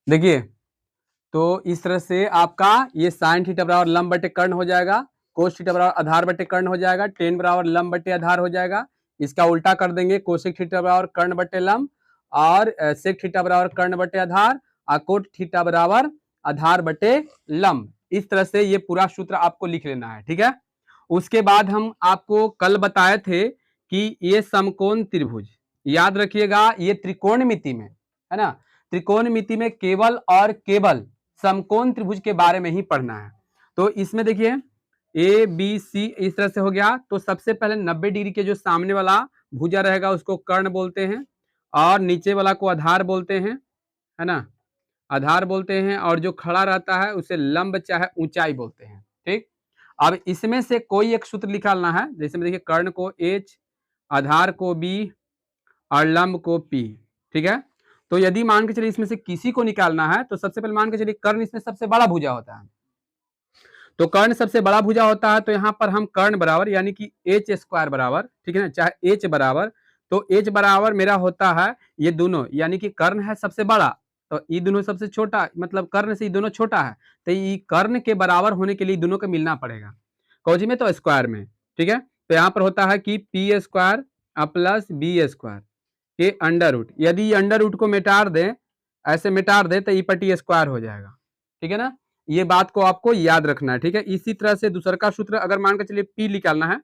देखिए, तो इस तरह से आपका ये साइन थीटा बराबर लंब बटे कर्ण हो जाएगा, कोस थीटा बराबर आधार बटे कर्ण हो जाएगा, टेन बराबर लंब बटे आधार हो जाएगा। इसका उल्टा कर देंगे, कोसेक थीटा बराबर कर्ण बटे लंब और सेक थीटा बराबर कर्ण बटे आधार और कोट थीटा बराबर आधार बटे लंब। इस तरह से ये पूरा सूत्र आपको लिख लेना है, ठीक है। उसके बाद हम आपको कल बताए थे कि ये समकोण त्रिभुज, याद रखिएगा ये त्रिकोणमिति में, है ना, त्रिकोणमिति में केवल और केवल समकोण त्रिभुज के बारे में ही पढ़ना है। तो इसमें देखिए ए बी सी इस तरह से हो गया। तो सबसे पहले 90 डिग्री के जो सामने वाला भुजा रहेगा उसको कर्ण बोलते हैं और नीचे वाला को आधार बोलते हैं, है ना, आधार बोलते हैं, और जो खड़ा रहता है उसे लंब चाहे ऊंचाई बोलते हैं, ठीक। अब इसमें से कोई एक सूत्र निकालना है, जैसे में देखिए कर्ण को एच, आधार को बी और लंब को पी, ठीक है। तो यदि मान के चलिए इसमें से किसी को निकालना है तो सबसे पहले मान के चलिए कर्ण इसमें सबसे बड़ा भुजा होता है, तो कर्ण सबसे बड़ा भुजा होता है, तो यहाँ पर हम कर्ण बराबर यानी कि एच स्क्वायर बराबर, ठीक है ना, चाहे एच बराबर, तो एच बराबर मेरा होता है ये दोनों, यानी कि कर्ण है सबसे बड़ा तो ये दोनों सबसे छोटा, मतलब कर्ण से ये दोनों छोटा है, तो ये कर्ण के बराबर होने के लिए दोनों को मिलना पड़ेगा, कौजी में तो स्क्वायर में, ठीक है। तो यहाँ पर होता है कि P square plus B square के अंडर रूट, यदि अंडर रूट को मिटार दें, ऐसे मिटार दे तो ई पटी स्क्वायर हो जाएगा, ठीक है ना। ये बात को आपको याद रखना है, ठीक है। इसी तरह से दूसरा का सूत्र अगर मान के चलिए पी निकालना है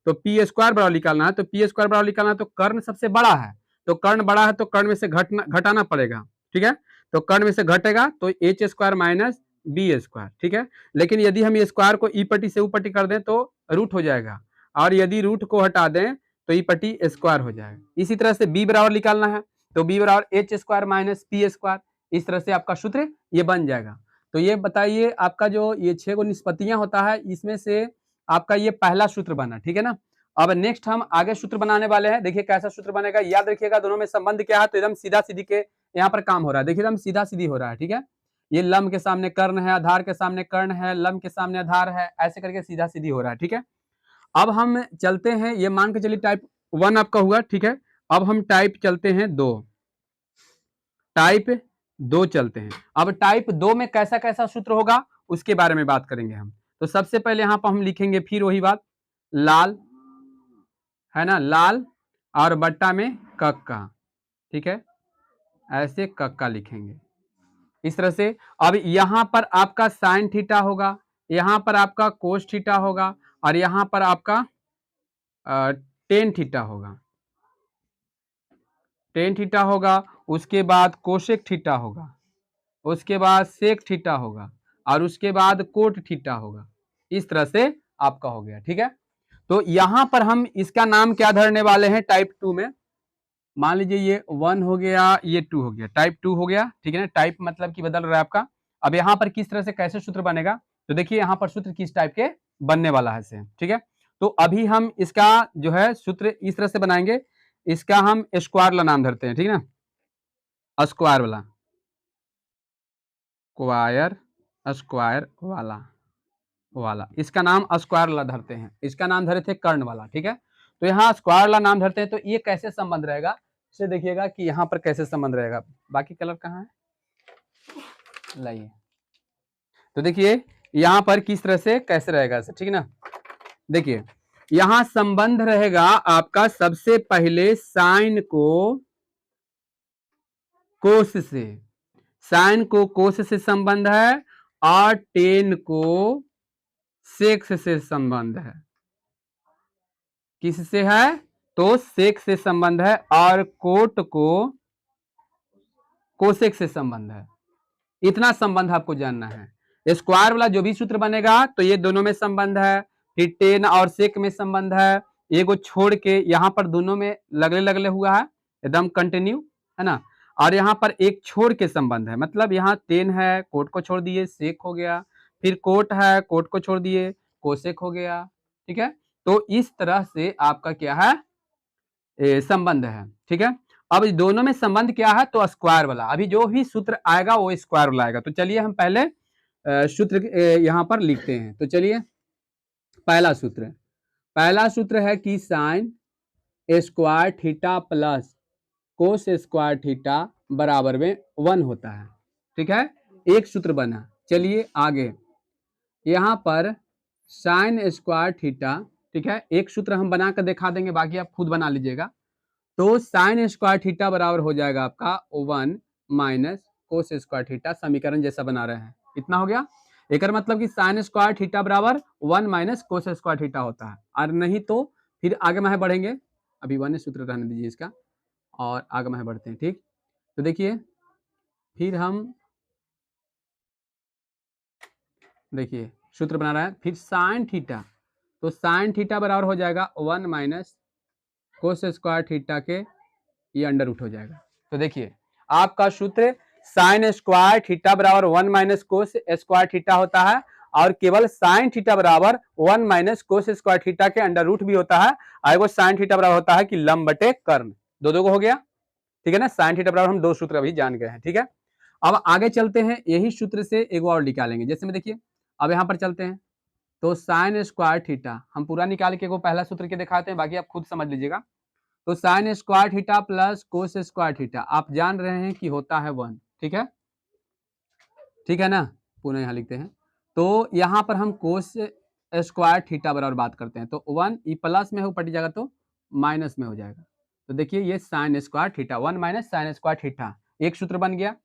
तो पी स्क्वायर बराबर निकालना है, तो पी स्क्वायर बराबर निकालना है तो कर्ण सबसे बड़ा है, तो कर्ण बड़ा है तो कर्ण में से घटाना पड़ेगा, ठीक है। तो कर्ण में से घटेगा तो H square minus B square, ठीक है। लेकिन यदि हम स्क्वायर को ई पट्टी से ऊ पट्टी कर दें तो रूट हो जाएगा, और यदि रूट को हटा दें तो ई पट्टी स्क्वायर हो जाएगा। इसी तरह से बी बराबर निकालना है तो बी बराबर H square minus P square, इस तरह से आपका सूत्र ये बन जाएगा। तो ये बताइए आपका जो ये 6 गो निष्पत्तियां होता है इसमें से आपका ये पहला सूत्र बना, ठीक है ना। अब नेक्स्ट हम आगे सूत्र बनाने वाले हैं, देखिए कैसा सूत्र बनेगा, याद रखिएगा दोनों में संबंध क्या है, तो एकदम सीधा सीधी के यहाँ पर काम हो रहा है, देखिए एकदम सीधा सीधी हो रहा है, ठीक है। ये लंब के सामने कर्ण है, आधार के सामने कर्ण है, लंब के सामने आधार है, ऐसे करके सीधा सीधी हो रहा है, ठीक है। अब हम चलते हैं, ये मान के चलिए टाइप 1 आपका हुआ, ठीक है। अब हम टाइप चलते हैं 2, टाइप 2 चलते हैं। अब टाइप 2 में कैसा कैसा सूत्र होगा उसके बारे में बात करेंगे हम। तो सबसे पहले यहाँ पर हम लिखेंगे फिर वही बात, लाल, है ना, लाल और बट्टा में कक्का, ठीक है, ऐसे कक्का लिखेंगे इस तरह से। अब यहाँ पर आपका साइन थीटा होगा, यहाँ पर आपका कोस थीटा होगा और यहाँ पर आपका टेन थीटा होगा, टेन थीटा होगा, उसके बाद कोसेक थीटा होगा, उसके बाद सेक थीटा होगा और उसके बाद कोट थीटा होगा, इस तरह से आपका हो गया, ठीक है। तो यहां पर हम इसका नाम क्या धरने वाले हैं टाइप 2 में, मान लीजिए ये 1 हो गया, ये 2 हो गया, टाइप 2 हो गया, ठीक है ना, टाइप मतलब कि बदल रहा है आपका। अब यहाँ पर किस तरह से कैसे सूत्र बनेगा, तो देखिए यहाँ पर सूत्र किस टाइप के बनने वाला है सेम, ठीक है। तो अभी हम इसका जो है सूत्र इस तरह से बनाएंगे, इसका हम स्क्वायर वाला नाम धरते हैं, ठीक है ना, स्क्वायर वाला, स्क्वायर, स्क्वायर वाला वाला, इसका नाम स्क्वायर वाला धरते हैं, इसका नाम धरे थे कर्ण वाला, ठीक है। तो यहाँ स्क्वायर वाला नाम धरते हैं, तो ये कैसे संबंध रहेगा, इसे देखिएगा कि यहाँ पर कैसे संबंध रहेगा, बाकी कलर कहाँ है, लाइए। तो देखिए यहाँ पर किस तरह से कैसे रहेगा, ठीक है ना। देखिए यहाँ संबंध रहेगा आपका सबसे पहले साइन को कोस से, साइन को कोस से संबंध है और टेन को सेक्स से संबंध है, किससे है, तो सेक से संबंध है, और कोट को कोसेक से संबंध है, इतना संबंध आपको जानना है। स्क्वायर वाला जो भी सूत्र बनेगा तो ये दोनों में संबंध है, फिर टेन और सेक में संबंध है, एगो छोड़ के यहाँ पर दोनों में लगले लगले हुआ है, एकदम कंटिन्यू, है ना। और यहाँ पर एक छोड़ के संबंध है, मतलब यहाँ टेन है, कोट को छोड़ दिए सेक हो गया, फिर कोट है, कोट को छोड़ दिए कोसेक हो गया, ठीक है। तो इस तरह से आपका क्या है, संबंध है, ठीक है। अब दोनों में संबंध क्या है, तो स्क्वायर वाला, अभी जो भी सूत्र आएगा वो स्क्वायर वाला आएगा। तो चलिए हम पहले सूत्र यहाँ पर लिखते हैं। तो चलिए पहला सूत्र है कि sine square theta plus cos square theta बराबर में 1 होता है, ठीक है, एक सूत्र बना। चलिए आगे, यहाँ पर साइन स्क्वायर थीटा, ठीक है, एक सूत्र हम बना कर दिखा देंगे, बाकी आप खुद बना लीजिएगा। तो साइन स्क्वायर थीटा बराबर हो जाएगा आपका 1 माइनस कोस स्क्वायर थीटा, समीकरण जैसा बना रहे हैं, इतना हो गया। एक मतलब कि साइन स्क्वायर थीटा बराबर 1 माइनस कोस स्क्वायर थीटा होता है, और नहीं तो फिर आगे में बढ़ेंगे, अभी 1 सूत्र रहने दीजिए इसका, और आगे में बढ़ते हैं। ठीक, तो देखिए फिर हम देखिए सूत्र बना रहा है, फिर साइन थीटा, तो साइन थीटा बराबर हो जाएगा 1 माइनस कोस स्क्वायर थीटा के, ये अंडर रूट हो जाएगा। तो देखिए आपका सूत्र साइन स्क्वायर थीटा बराबर 1 माइनस कोस स्क्वायर थीटा होता है, और केवल साइन थीटा बराबर 1 माइनस कोस स्क्वायर थीटा के अंडर रूट भी होता है, और वो साइन थीटा बराबर होता है कि लंब बटे कर्ण, दो को हो गया। ठीक है ना, साइन थीटा बराबर हम दो सूत्र अभी जान गए हैं। ठीक है, अब आगे चलते हैं, यही सूत्र से एक और निकालेंगे। जैसे में देखिए, अब यहाँ पर चलते हैं, तो साइन स्क्वायर थीटा हम पूरा निकाल के वो पहला सूत्र के दिखाते हैं, बाकी आप खुद समझ लीजिएगा। तो sine square theta plus cos square theta आप जान रहे हैं कि होता है 1। ठीक है, ठीक है ना, पुनः यहाँ लिखते हैं। तो यहाँ पर हम कोस स्क्वायर थीटा बराबर बात करते हैं, तो 1 ई प्लस में हो पटी जाएगा तो माइनस में हो जाएगा। तो देखिए ये sine square theta 1 minus sine square theta, एक सूत्र बन गया।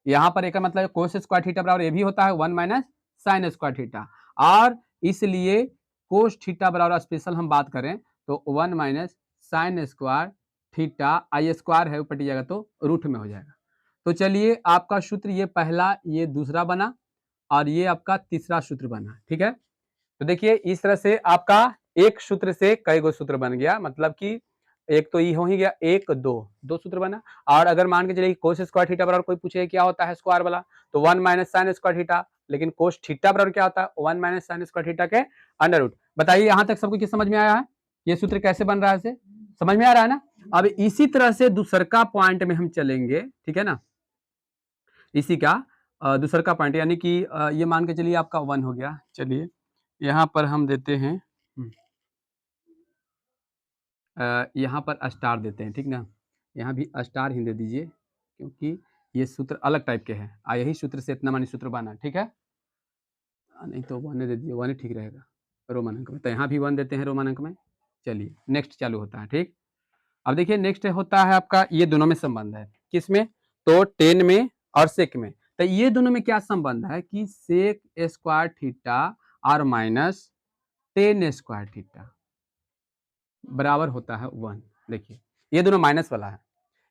यहाँ पर एक मतलब कोस स्क्वायर थीटा बराबर ये भी होता है 1 माइनस साइन स्क्वायर थीटा, और इसलिए कोस थीटा बराबर स्पेशल हम बात करें तो 1 माइनस साइन स्क्वायर थीटा, आई स्क्वायर है ऊपर जाएगा तो रूट में हो जाएगा। तो चलिए आपका सूत्र ये पहला, ये दूसरा बना, और ये आपका तीसरा सूत्र बना। ठीक है, तो देखिए इस तरह से आपका एक सूत्र से कई गो सूत्र बन गया, मतलब कि एक तो ये हो ही गया, एक दो सूत्र बना। और अगर मान के चलिए कोस स्क्वायर थीटा बराबर कोई पूछे क्या होता है स्क्वायर वाला, तो 1 माइनस साइन स्क्वायर थीटा, लेकिन कोस थीटा बराबर क्या होता है 1 माइनस साइन स्क्वायर थीटा के अंडर रूट। बताइए यहाँ तक सबको किस समझ में आया है, ये सूत्र कैसे बन रहा है, से समझ में आ रहा है ना। अब इसी तरह से दूसरका पॉइंट में हम चलेंगे, ठीक है ना, इसी का दूसरका पॉइंट, यानी कि ये मान के चलिए आपका 1 हो गया। चलिए यहाँ पर हम देते हैं, यहाँ पर स्टार देते हैं, ठीक ना, यहाँ भी स्टार ही दे दीजिए, क्योंकि ये सूत्र अलग टाइप के हैं, यही सूत्र से इतना मानी सूत्र बना। ठीक है, नहीं तो 1 दे दीजिए, 1 ही ठीक रहेगा रोमन अंक में, तो यहाँ भी 1 देते हैं रोमन अंक में। चलिए नेक्स्ट चालू होता है। ठीक, अब देखिए नेक्स्ट होता है आपका, ये दोनों में संबंध है, किसमें, तो टेन में और सेक में। तो ये दोनों में क्या संबंध है कि सेक स्क्वायर थीटा और माइनस टेन स्क्वायर थीटा बराबर होता है 1। देखिए ये दोनों माइनस वाला है,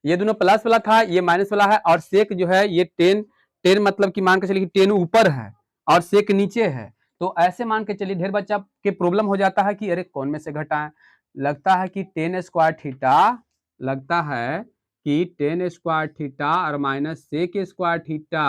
ये दोनों प्लस वाला था, ये माइनस वाला है, और सेक जो है ये टेन, टेन मतलब कि मान के चलिए टेन ऊपर है और सेक नीचे है। तो ऐसे मान के चलिए ढेर बच्चा के प्रॉब्लम हो जाता है कि अरे कौन में से घटाएं, लगता है कि टेन स्क्वायर थीटा, लगता है कि टेन स्क्वायर थीटा और माइनस सेक स्क्वायर थीटा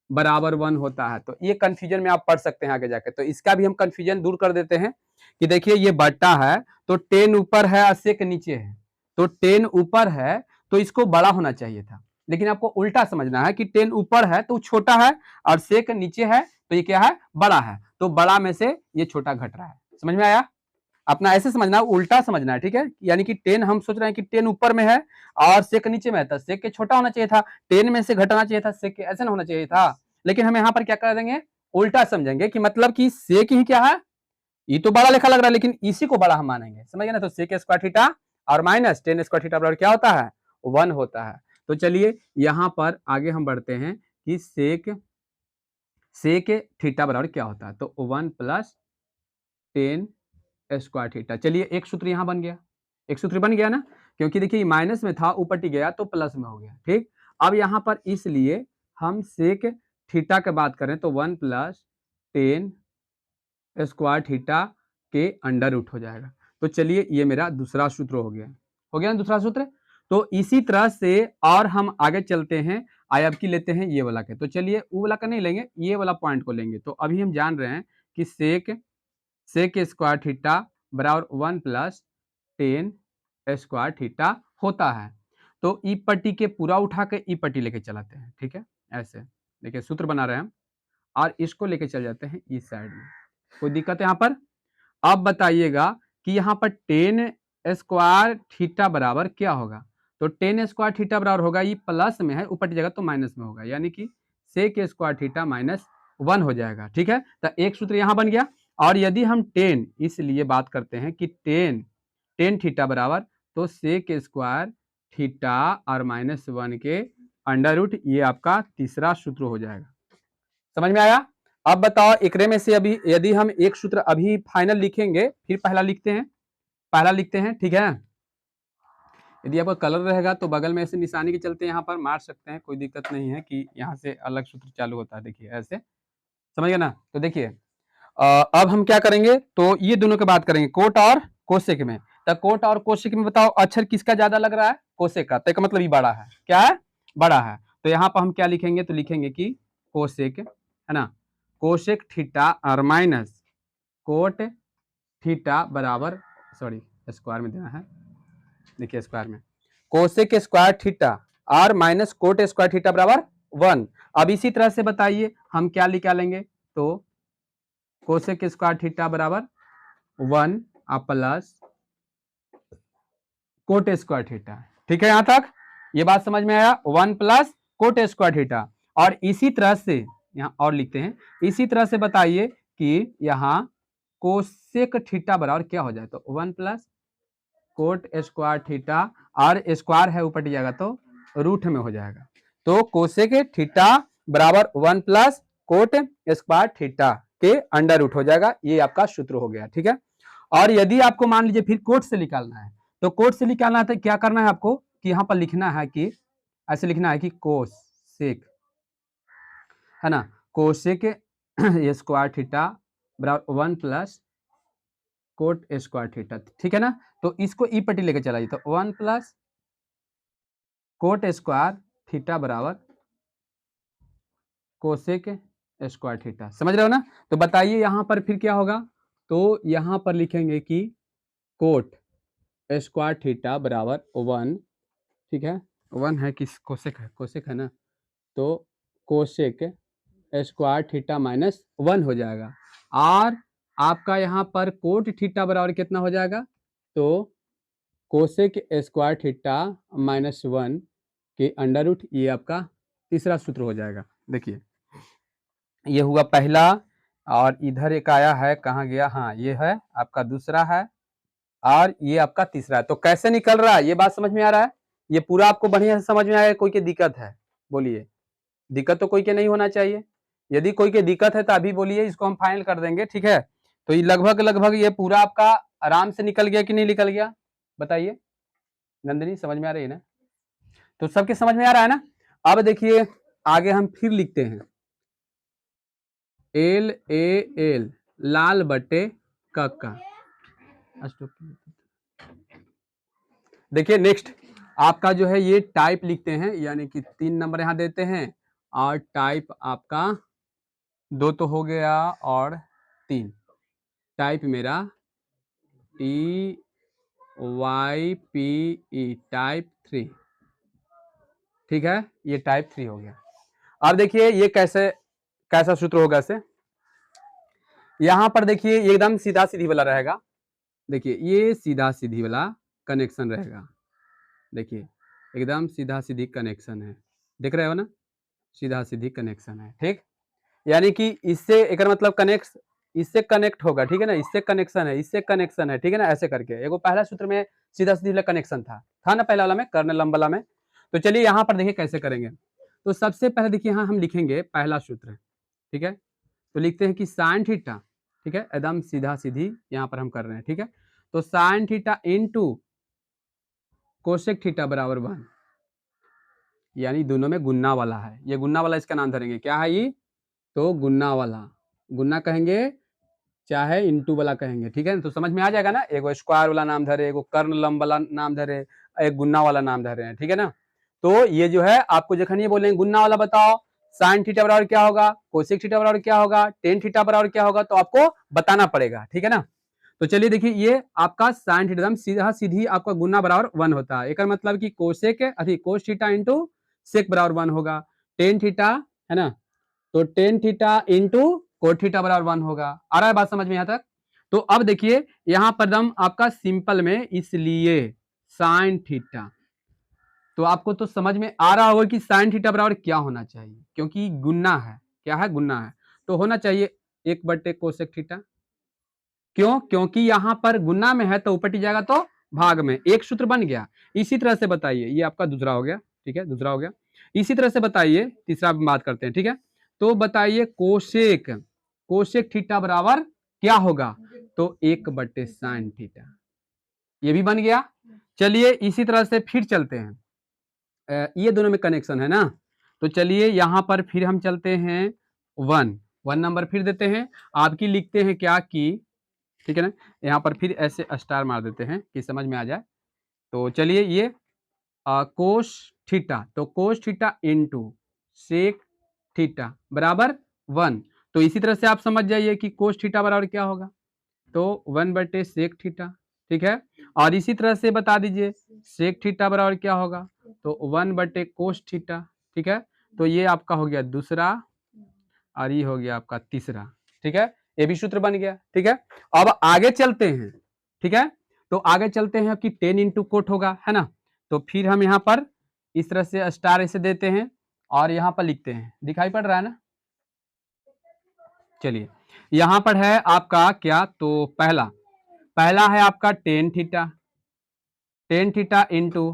बराबर 1 होता है। तो ये कंफ्यूजन में आप पढ़ सकते हैं आगे जाके, तो इसका भी हम कंफ्यूजन दूर कर देते हैं कि देखिए ये बट्टा है, तो टेन ऊपर है और सेक नीचे है, तो टेन ऊपर है तो इसको बड़ा होना चाहिए था, लेकिन आपको उल्टा समझना है कि टेन ऊपर है तो छोटा है, और सेक नीचे है तो ये क्या है, बड़ा है, तो बड़ा में से ये छोटा घट रहा है। समझ में आया, अपना ऐसे समझना, उल्टा समझना है। ठीक है, यानी कि टेन हम सोच रहे हैं कि टेन ऊपर में है और सेक नीचे में है, तो सेक के छोटा होना चाहिए था, टेन में से घटाना चाहिए था, सेक के ऐसे ना होना चाहिए था। लेकिन हम यहाँ पर क्या कर देंगे, उल्टा समझेंगे कि मतलब कि सेक ही क्या है, ये तो बड़ा लिखा लग रहा है, लेकिन इसी को बड़ा हम मानेंगे, समझ गए ना। तो सेक स्क्वायर थीटा और माइनस टेन स्क्वायर थीटा बराबर क्या होता है, 1 होता है। तो चलिए यहाँ पर आगे हम बढ़ते हैं कि सेक थीटा बराबर क्या होता है, तो 1 प्लस टेन स्क्वायर थीटा। चलिए एक सूत्र यहाँ बन गया, एक सूत्र बन गया ना, क्योंकि देखिए माइनस में था, ऊपर टी गया तो प्लस में हो गया। ठीक, अब यहाँ पर इसलिए हम सेक थीटा की बात करें तो 1 प्लस टेन स्क्वायर थीटा के अंडर रूट हो जाएगा। तो चलिए ये मेरा दूसरा सूत्र हो गया ना दूसरा सूत्र। तो इसी तरह से और हम आगे चलते हैं, अब की लेते हैं ये वाला के, तो चलिए वो वाला का नहीं लेंगे, ये वाला पॉइंट को लेंगे। तो अभी हम जान रहे हैं कि सेक स्क्वायर थीटा बराबर 1 प्लस टेन स्क्वायर थीटा होता है। तो ई पट्टी के पूरा उठा के ई पट्टी लेके चलाते हैं। ठीक है, ऐसे देखिए सूत्र बना रहे हैं हम, और इसको लेके चल जाते हैं इस साइड में, कोई दिक्कत है यहाँ पर। अब बताइएगा कि यहाँ पर टेन स्क्वायर थीटा बराबर क्या होगा, तो टेन स्क्वायर थीटा बराबर होगा, ये प्लस में है ऊपर की जगह तो माइनस में होगा, यानी कि सेक स्क्वायर थीटा माइनस 1 हो जाएगा। ठीक है, तो एक सूत्र यहाँ बन गया। और यदि हम टेन इसलिए बात करते हैं कि टेन थीटा बराबर तो सेक स्क्वायर थीटा और -1 के अंडर रूट, ये आपका तीसरा सूत्र हो जाएगा। समझ में आया? अब बताओ एकरे में से अभी यदि हम एक सूत्र अभी फाइनल लिखेंगे, फिर पहला लिखते हैं, ठीक है। यदि आपका कलर रहेगा तो बगल में ऐसे निशानी के चलते यहाँ पर मार सकते हैं, कोई दिक्कत नहीं है कि यहाँ से अलग सूत्र चालू होता है। देखिए ऐसे, समझ गए ना? तो देखिए अब हम क्या करेंगे, तो ये दोनों की बात करेंगे कोट और कोसेक में। तो कोट और कोसेक में बताओ अक्षर किसका ज्यादा लग रहा है? कोसेक का। तो इसका मतलब ये बड़ा है, क्या है? बड़ा है। तो यहाँ पर हम क्या लिखेंगे, तो लिखेंगे कि कोसेक, है ना, कोसेक थीटा और माइनस कोट थीटा बराबर, सॉरी स्क्वायर में देना है, देखिए स्क्वायर में कोसेक स्क्वायर थीटा और माइनस कोट स्क्वायर थीटा बराबर 1। अब इसी तरह से बताइए हम क्या निकालेंगे, तो कोसेक स्क्वायर थीटा बराबर 1 प्लस कोट स्क्वायर थीटा। ठीक है, यहां तक ये बात समझ में आया? 1 प्लस कोट स्क्वायर थीटा। और इसी तरह से यहां और लिखते हैं, इसी तरह से बताइए कि यहां कोसेक थीटा बराबर क्या हो जाए, तो 1 प्लस कोट स्क्वायर थीटा और स्क्वायर है ऊपर जाएगा तो रूट में हो जाएगा। तो कोसेक थीटा बराबर 1 प्लस कोट स्क्वायर थीटा के अंडर रूट हो जाएगा। ये आपका सूत्र हो गया। ठीक है, और यदि आपको मान लीजिए फिर कोट से निकालना है, तो कोट से निकालना है तो क्या करना है आपको कि यहाँ पर लिखना है कि ऐसे लिखना है कि कोसेक, है ना, कोसेक स्क्वायर थीटा बराबर 1 प्लस कोट स्क्वायर थीटा। ठीक है ना, तो इसको ई पट्टी लेके चलाइए, तो 1 प्लस कोट स्क्वायर थीटा बराबर कोसेक स्क्वायर थीटा। समझ रहे हो ना? तो बताइए यहाँ पर फिर क्या होगा, तो यहाँ पर लिखेंगे कि कोट स्क्वायर थीटा बराबर 1, ठीक है, 1 है कि कोसेक है ना, तो कोसेक स्क्वायर थीटा माइनस 1 हो जाएगा। और आपका यहाँ पर कोट थीटा बराबर कितना हो जाएगा, तो कोसेक स्क्वायर थीटा माइनस 1 के अंडर रूट, ये आपका तीसरा सूत्र हो जाएगा। देखिए ये हुआ पहला, और इधर एक आया है, कहाँ गया, हाँ ये है आपका दूसरा है, और ये आपका तीसरा है। तो कैसे निकल रहा है ये बात समझ में आ रहा है? ये पूरा आपको बढ़िया से समझ में आया? कोई की दिक्कत है बोलिए? दिक्कत तो कोई के नहीं होना चाहिए। यदि कोई के दिक्कत है तो अभी बोलिए, इसको हम फाइनल कर देंगे। ठीक है, तो ये लगभग ये पूरा आपका आराम से निकल गया कि नहीं निकल गया, बताइए नंदिनी, समझ में आ रही है ना? तो सबके समझ में आ रहा है ना? अब देखिए आगे हम फिर लिखते हैं LAL लाल बटे कक्का। देखिए नेक्स्ट आपका जो है ये टाइप लिखते हैं, यानी कि 3 नंबर यहाँ देते हैं, और टाइप आपका 2 तो हो गया और 3, टाइप मेरा TYPE टाइप 3। ठीक है, ये टाइप 3 हो गया। अब देखिए ये कैसा सूत्र होगा से, यहां पर देखिए एकदम सीधा सीधी वाला रहेगा। देखिए ये सीधा सीधी वाला कनेक्शन रहेगा, देखिए एकदम सीधा सीधी कनेक्शन है, देख रहे हो ना, सीधा सीधी कनेक्शन है। ठीक, यानी कि इससे एक मतलब इससे कनेक्ट होगा, ठीक है ना, इससे कनेक्शन है, इससे कनेक्शन है, ठीक है ना, ऐसे करके। एगो पहला सूत्र में सीधा सीधा कनेक्शन था ना पहला वाला में, कर्ण लंब वाला में। तो चलिए यहाँ पर देखिए कैसे करेंगे। तो सबसे पहले देखिए यहाँ हम लिखेंगे पहला सूत्र, ठीक है, तो लिखते हैं कि साइन थीटा, ठीक है, एकदम सीधा सीधी यहाँ पर हम कर रहे हैं। ठीक है, तो sine theta into cosec theta बराबर 1, यानी दोनों में गुन्ना वाला है, ये गुन्ना वाला इसका नाम धरेंगे, क्या है ये, तो गुन्ना वाला, गुन्ना कहेंगे चाहे इंटू वाला कहेंगे। ठीक है ना, तो समझ में आ जाएगा ना, एगो स्क्वायर वाला नाम धरे, एगो कर्ण लंब वाला नाम धरे, एक गुन्ना वाला नाम धरे हैं। ठीक है ना, तो ये जो है आपको जखन ये बोलेंगे गुन्ना वाला बताओ साइन थीटा बराबर क्या होगा, कोसेक थीटा बराबर क्या होगा, टेन थीटा बराबर क्या होगा, तो आपको बताना पड़ेगा। ठीक है ना, तो चलिए देखिए ये आपका साइन थीटा सीधा सीधी आपका गुना बराबर 1 होता है, एक मतलब कि cosec cos theta into sec बराबर 1 होगा, टेन थीटा है ना, तो tan theta into cot theta बराबर 1 होगा। आ रहा है बात समझ में यहाँ तक? तो अब देखिए यहाँ पर आपका सिंपल में, इसलिए साइन थीटा, तो आपको तो समझ में आ रहा होगा कि साइन थीटा बराबर क्या होना चाहिए, क्योंकि गुना है। क्या है? गुना है। तो होना चाहिए 1/, कोसेक थीटा। क्यों? क्योंकि यहाँ पर गुना में है तो उपटी जाएगा तो भाग में, एक सूत्र बन गया। इसी तरह से बताइए, ये आपका दूसरा हो गया, ठीक है, दूसरा हो गया। इसी तरह से बताइए, तीसरा बात करते हैं, ठीक है। तो बताइए कोसेक थीटा बराबर क्या होगा? तो 1/sin थीटा, ये भी बन गया। चलिए इसी तरह से फिर चलते हैं, ये दोनों में कनेक्शन है ना, तो चलिए यहाँ पर फिर हम चलते हैं 1 नंबर फिर देते हैं, आपकी लिखते हैं क्या कि, ठीक है ना, यहाँ पर फिर ऐसे स्टार मार देते हैं कि समझ में आ जाए। तो चलिए ये कोस थीटा, तो cos theta into sec theta बराबर 1। तो इसी तरह से आप समझ जाइए कि कोस थीटा बराबर क्या होगा, तो 1/सेक थीटा, ठीक है। और इसी तरह से बता दीजिए सेक थीटा बराबर क्या होगा, तो 1/कोस थीटा, ठीक है। तो ये आपका हो गया दूसरा और ये हो गया आपका तीसरा, ठीक है। ये भी सूत्र बन गया, ठीक है। अब आगे चलते हैं, ठीक है। तो आगे चलते हैं कि 10 इंटू कोट होगा, है ना। तो फिर हम यहाँ पर इस तरह से स्टार ऐसे देते हैं और यहाँ पर लिखते हैं, दिखाई पड़ रहा है ना। चलिए यहाँ पर है आपका क्या, तो पहला है आपका ten theta into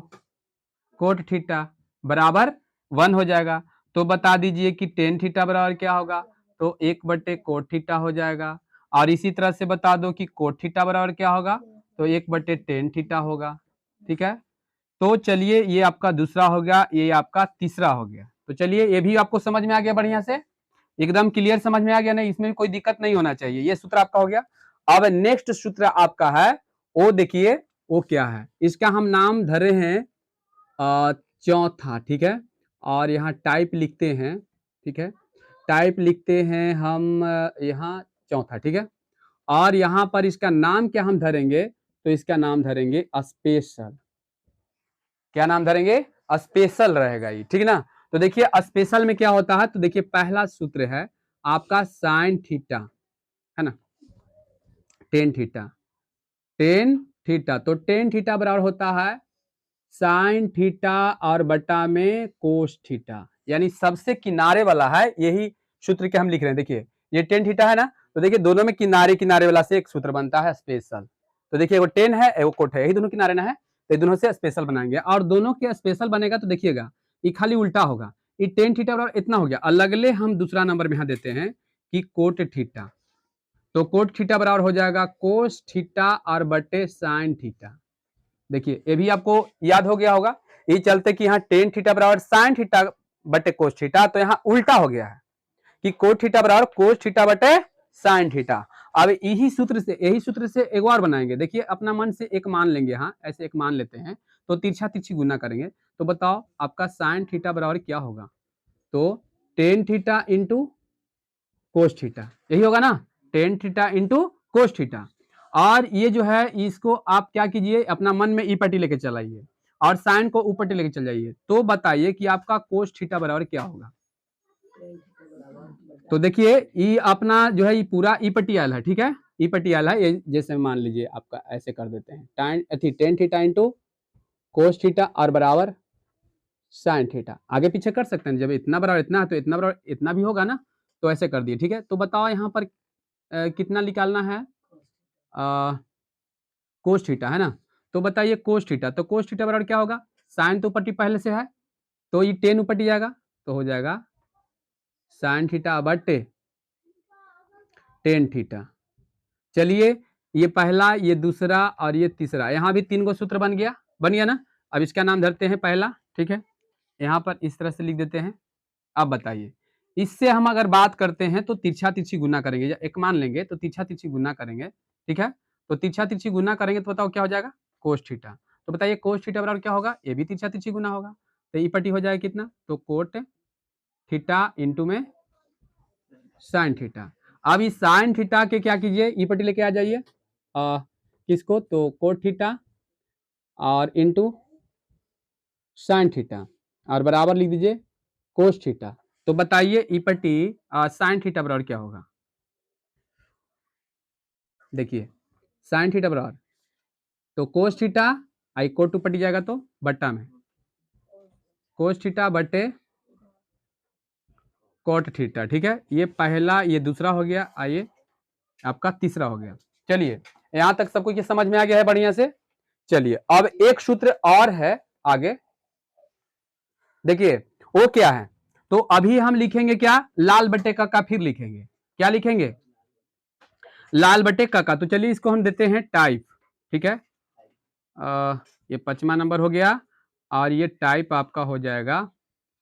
cot theta बराबर 1 हो जाएगा। तो बता दीजिए कि टेन थीटा बराबर क्या होगा, तो 1/कोट थीटा हो जाएगा। और इसी तरह से बता दो कि कोट थीटा बराबर क्या होगा, तो 1/टेन थीटा होगा, ठीक है। तो चलिए ये आपका दूसरा हो गया, ये आपका तीसरा हो गया। तो चलिए ये भी आपको समझ में आ गया, बढ़िया से एकदम क्लियर समझ में आ गया, नहीं इसमें कोई दिक्कत नहीं होना चाहिए। ये सूत्र आपका हो गया। अब नेक्स्ट सूत्र आपका है वो, देखिए वो क्या है, इसका हम नाम धरे हैं चौथा, ठीक है। और यहाँ टाइप लिखते हैं, ठीक है, टाइप लिखते हैं हम यहाँ चौथा, ठीक है। और यहाँ पर इसका नाम क्या हम धरेंगे, तो इसका नाम धरेंगे स्पेशल। क्या नाम धरेंगे? स्पेशल रहेगा ये, ठीक ना। तो देखिए स्पेशल में क्या होता है, तो देखिए पहला सूत्र है आपका साइन थीटा, है ना, टेन थीटा, तो टेन थीटा बराबर होता है साइन थीटा और बटा में कोस थीटा, यानी सबसे किनारे वाला है, यही सूत्र के हम लिख रहे हैं। देखिए ये टेन थीटा है ना, तो देखिए दोनों में किनारे किनारे वाला से एक सूत्र बनता है स्पेशल। तो देखिए वो टेन है, वो कोट है, यही दोनों किनारे ना है, तो ये दोनों से स्पेशल बनाएंगे। और दोनों के स्पेशल बनेगा तो देखिएगा ये खाली उल्टा होगा, ये टेन थीटा बराबर इतना हो गया। अलगले हम दूसरा नंबर में यहाँ देते हैं कि कोट थीटा, तो कोट थीटा बराबर हो जाएगा कोस थीटा और बटे साइन थीटा। देखिए ये भी आपको याद हो गया होगा। ये चलते कि यहाँ टेन थीटा बराबर साइन थीटा बटे कोस थीटा, तो यहाँ उल्टा हो गया है कि कोट थीटा बराबर कोस थीटा बटे साइन थीटा। अब यही सूत्र से एक और बनाएंगे। देखिए अपना मन से एक मान लेंगे, हाँ ऐसे एक मान लेते हैं, तो तिरछा तिरछी गुना करेंगे। तो बताओ आपका साइन थीटा बराबर क्या होगा, तो tan theta into cos theta, यही होगा ना, ten theta into cos theta. और ये जो है इसको आप क्या कीजिए, अपना मन में ई पट्टी लेके चलाइए और साइन को ऊपर लेके चल जाइए। तो बताइए कि आपका कोस थीटा बराबर क्या होगा। तो देखिए ये अपना जो है ये पूरा ई पट्टी आयल है, ठीक है, ई पट्टी आयल है। ये जैसे मान लीजिए आपका ऐसे कर देते हैं, ten theta into cos theta और बराबर साइन थीटा। आगे पीछे कर सकते हैं, जब इतना बराबर इतना है तो इतना बराबर इतना भी होगा ना, तो ऐसे कर दिए, ठीक है। तो बताओ यहाँ पर कितना निकालना है, कोस थीटा, है ना। तो बताइए कोस थीटा, तो कोस थीटा बराबर क्या होगा, साइन तो ऊपर पहले से है, तो ये टेन ऊपर जाएगा, तो हो जाएगा साइन थीटा बटे टेन थीटा। चलिए ये पहला, ये दूसरा और ये तीसरा, यहाँ भी 3 गो सूत्र बन गया ना। अब इसका नाम धरते हैं पहला, ठीक है, यहाँ पर इस तरह से लिख देते हैं। अब बताइए इससे हम अगर बात करते हैं तो तिरछा तिरछी गुना करेंगे, या एक मान लेंगे तो तिरछा तिरछी गुना करेंगे, ठीक है। तो तिरछा तिरछी गुना करेंगे तो बताओ क्या हो जाएगा, कोस थीटा। तो बताइए कोस थीटा बराबर क्या होगा, ये भी तिरछा तिरछी गुना होगा, तो ई पट्टी हो जाएगा कितना, तो कोट थीटा इंटू में साइन थीटा। अब इस साइन थीटा के क्या कीजिए, ई पट्टी लेके आ जाइए किसको, तो कोट थीटा और इंटू साइन थीटा और बराबर लिख दीजिए कोस थीटा। तो बताइए ई पट्टी साइन थीटा बराबर क्या होगा। देखिए साइन थीटा बराबर, तो कोस थीटा आई कोट ऊपर जाएगा तो बट्टा में कोस थीटा बटे कॉट थीटा। ठीक है, ये पहला, ये दूसरा हो गया, आइए आपका तीसरा हो गया। चलिए यहां तक सबको ये समझ में आ गया है बढ़िया से। चलिए अब एक सूत्र और है आगे, देखिए वो क्या है। तो अभी हम लिखेंगे क्या, लाल बटे का फिर लिखेंगे, क्या लिखेंगे, लाल बटे का। तो चलिए इसको हम देते हैं टाइप। ठीक है, ये 5वां नंबर हो गया और ये टाइप आपका हो जाएगा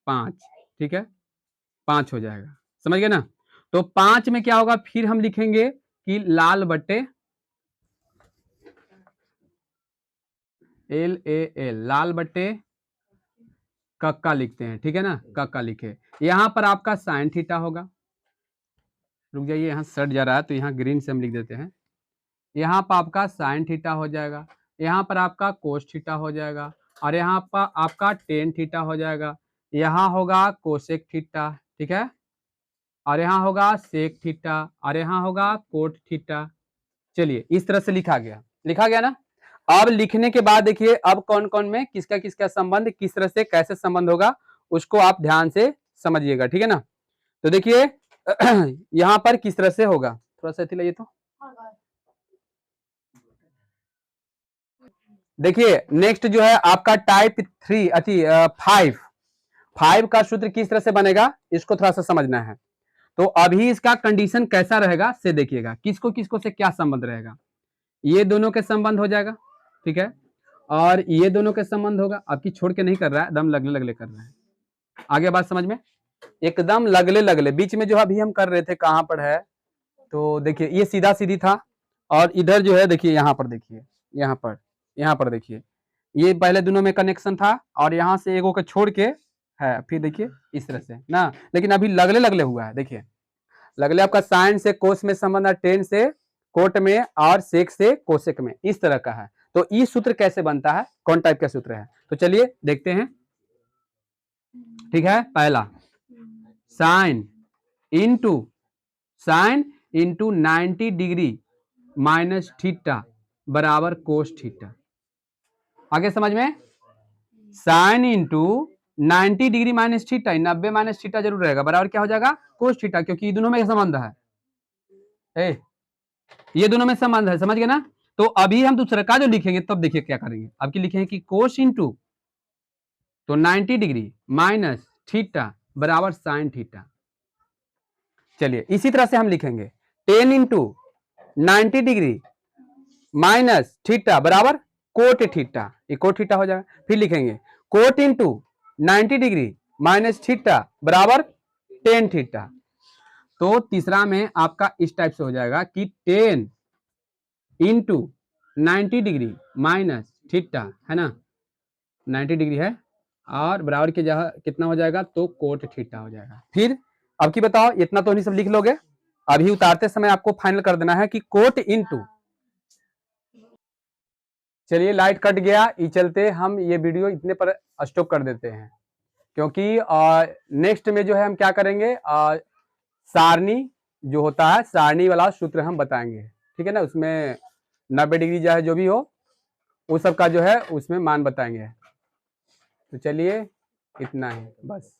5। ठीक है, 5 हो जाएगा, समझ गए ना। तो 5 में क्या होगा, फिर हम लिखेंगे कि लाल बटे LAL, लाल बटे कक्का लिखते हैं। ठीक है ना, कक्का लिखे। यहां पर आपका साइन थीटा होगा, रुक जाइए यहाँ सट जा रहा है तो यहाँ ग्रीन से हम लिख देते हैं। यहाँ पर आपका साइन थीटा हो जाएगा, यहाँ पर आपका कोस थीटा हो जाएगा, और यहाँ पर आपका टेन थीटा हो जाएगा। यहाँ होगा कोसेक थीटा, ठीक है, और यहाँ होगा सेक थीटा, और यहाँ होगा कोट थीटा। चलिए इस तरह से लिखा गया ना। अब लिखने के बाद देखिए अब कौन कौन में किसका किसका संबंध, किस तरह से कैसे संबंध होगा उसको आप ध्यान से समझिएगा। ठीक है ना, तो देखिए यहां पर किस तरह से होगा, थोड़ा सा लाइए तो देखिए। नेक्स्ट जो है आपका टाइप 3 5 का सूत्र किस तरह से बनेगा इसको थोड़ा सा समझना है। तो अभी इसका कंडीशन कैसा रहेगा से देखिएगा, किसको किसको से क्या संबंध रहेगा। ये दोनों के संबंध हो जाएगा, ठीक है, और ये दोनों के संबंध होगा। आपकी छोड़ के नहीं कर रहा है, एकदम लगले लगले कर रहा है। आगे बात समझ में, एकदम लगले लगले। बीच में जो अभी हम कर रहे थे कहां पर है, तो देखिए ये सीधा सीधी था, और इधर जो है देखिए यहाँ पर, देखिए यहाँ पर देखिए ये पहले दोनों में कनेक्शन था, और यहाँ से एगो को छोड़ के है, फिर देखिए इस तरह से ना। लेकिन अभी लगले लगले हुआ है, देखिए लगले आपका साइन से कोस में संबंध है, टेन से कोट में, और सेक से कोसेक में, इस तरह का है। तो ये सूत्र कैसे बनता है, कौन टाइप का सूत्र है, तो चलिए देखते हैं। ठीक है, पहला sine into 90 degree minus theta बराबर कोस थीटा। आगे समझ में, sine into 90 degree minus theta, 90 minus theta जरूर रहेगा, बराबर क्या हो जाएगा कोस थीटा, क्योंकि दोनों में संबंध है, ये दोनों में संबंध है, समझ गए ना। तो अभी हम दूसरा का जो लिखेंगे तब देखिए क्या करेंगे। अब की लिखेंगे कि कोस इंटू तो 90 डिग्री माइनस थीटा बराबर साइन थीटा। चलिए इसी तरह से हम लिखेंगे 10 इंटू 90 डिग्री माइनस थीटा बराबर कोट थीटा, ये कोट थीटा हो जाएगा। फिर लिखेंगे cot into 90 degree minus theta बराबर टेन थीटा। तो तीसरा में आपका इस टाइप से हो जाएगा कि 10 इंटू 90 डिग्री माइनस थीटा, है ना, 90 डिग्री है, और बराबर के जगह कितना हो जाएगा तो कोट थीटा हो जाएगा। फिर अब की बताओ, इतना तो नहीं सब लिख लोगे, अभी उतारते समय आपको फाइनल कर देना है कि कोट इंटू। चलिए लाइट कट गया, ये चलते हम ये वीडियो इतने पर स्टॉप कर देते हैं, क्योंकि नेक्स्ट में जो है हम क्या करेंगे, सारणी जो होता है, सारणी वाला सूत्र हम बताएंगे। ठीक है ना, उसमें 90 डिग्री जो है जो भी हो वो सब का जो है उसमें मान बताएंगे। तो चलिए इतना ही बस।